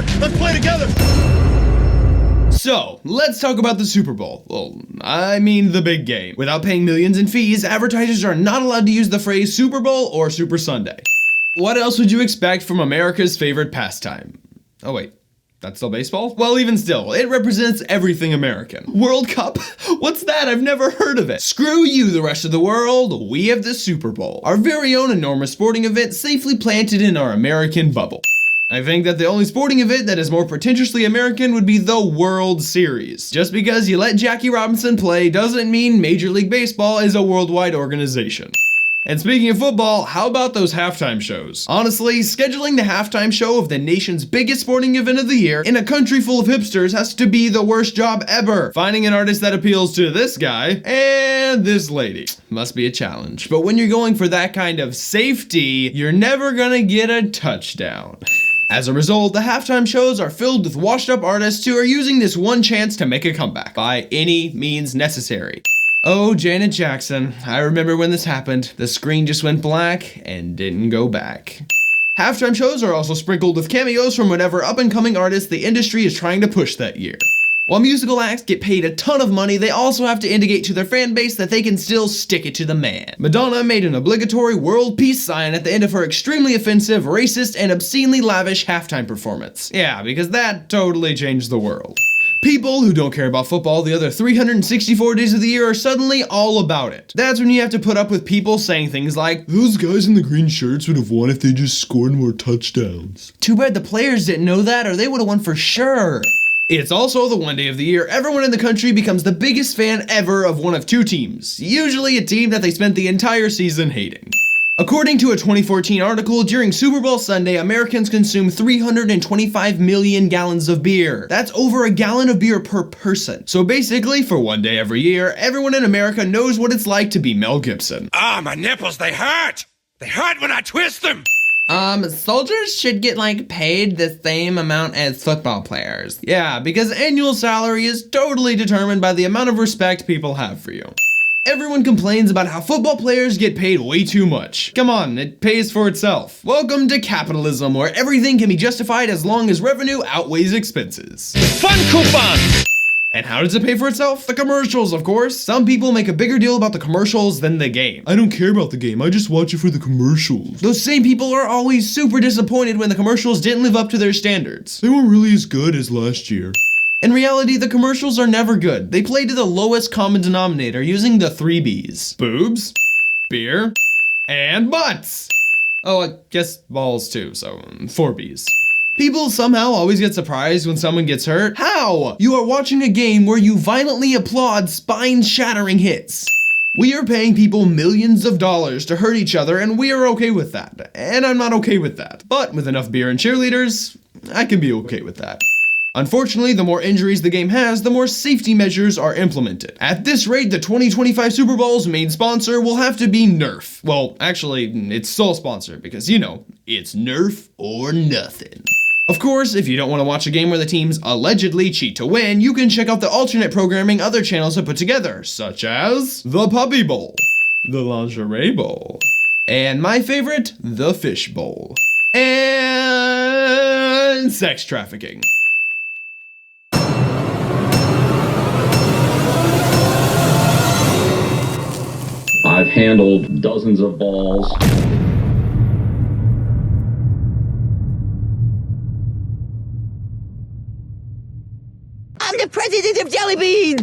sport. Let's play together. So, let's talk about the Super Bowl. Well, I mean the big game. Without paying millions in fees, advertisers are not allowed to use the phrase Super Bowl or Super Sunday. What else would you expect from America's favorite pastime? Oh wait, that's still baseball? Well, even still, it represents everything American. World Cup? What's that? I've never heard of it. Screw you, the rest of the world. We have the Super Bowl, our very own enormous sporting event safely planted in our American bubble. I think that the only sporting event that is more pretentiously American would be the World Series. Just because you let Jackie Robinson play doesn't mean Major League Baseball is a worldwide organization. And speaking of football, how about those halftime shows? Honestly, scheduling the halftime show of the nation's biggest sporting event of the year in a country full of hipsters has to be the worst job ever. Finding an artist that appeals to this guy and this lady must be a challenge. But when you're going for that kind of safety, you're never gonna get a touchdown. As a result, the halftime shows are filled with washed up artists who are using this one chance to make a comeback by any means necessary. Oh, Janet Jackson, I remember when this happened. The screen just went black and didn't go back. Halftime shows are also sprinkled with cameos from whatever up-and-coming artists the industry is trying to push that year. While musical acts get paid a ton of money, they also have to indicate to their fan base that they can still stick it to the man. Madonna made an obligatory world peace sign at the end of her extremely offensive, racist, and obscenely lavish halftime performance. Yeah, because that totally changed the world. People who don't care about football the other 364 days of the year are suddenly all about it. That's when you have to put up with people saying things like, "Those guys in the green shirts would have won if they just scored more touchdowns." Too bad the players didn't know that, or they would have won for sure. It's also the one day of the year everyone in the country becomes the biggest fan ever of one of two teams, usually a team that they spent the entire season hating. According to a 2014 article, during Super Bowl Sunday, Americans consume 325 million gallons of beer. That's over a gallon of beer per person. So basically, for one day every year, everyone in America knows what it's like to be Mel Gibson. My nipples, they hurt. They hurt when I twist them. Soldiers should get, paid the same amount as football players. Yeah, because annual salary is totally determined by the amount of respect people have for you. Everyone complains about how football players get paid way too much. Come on, it pays for itself. Welcome to capitalism, where everything can be justified as long as revenue outweighs expenses. Fun coupons. And how does it pay for itself? The commercials, of course. Some people make a bigger deal about the commercials than the game. I don't care about the game, I just watch it for the commercials. Those same people are always super disappointed when the commercials didn't live up to their standards. They weren't really as good as last year. In reality, the commercials are never good. They play to the lowest common denominator using the 3 Bs. Boobs, beer, and butts. Oh, I guess balls too, so 4 Bs. People somehow always get surprised when someone gets hurt. How? You are watching a game where you violently applaud spine-shattering hits. We are paying people millions of dollars to hurt each other, and we are okay with that. And I'm not okay with that. But with enough beer and cheerleaders, I can be okay with that. Unfortunately, the more injuries the game has, the more safety measures are implemented. At this rate, the 2025 Super Bowl's main sponsor will have to be Nerf. Well, actually, it's sole sponsor, because, it's Nerf or nothing. Of course, if you don't want to watch a game where the teams allegedly cheat to win, you can check out the alternate programming other channels have put together, such as the Puppy Bowl, the Lingerie Bowl, and my favorite, the Fish Bowl, and sex trafficking. I've handled dozens of balls. I'm the president of Jelly Beans!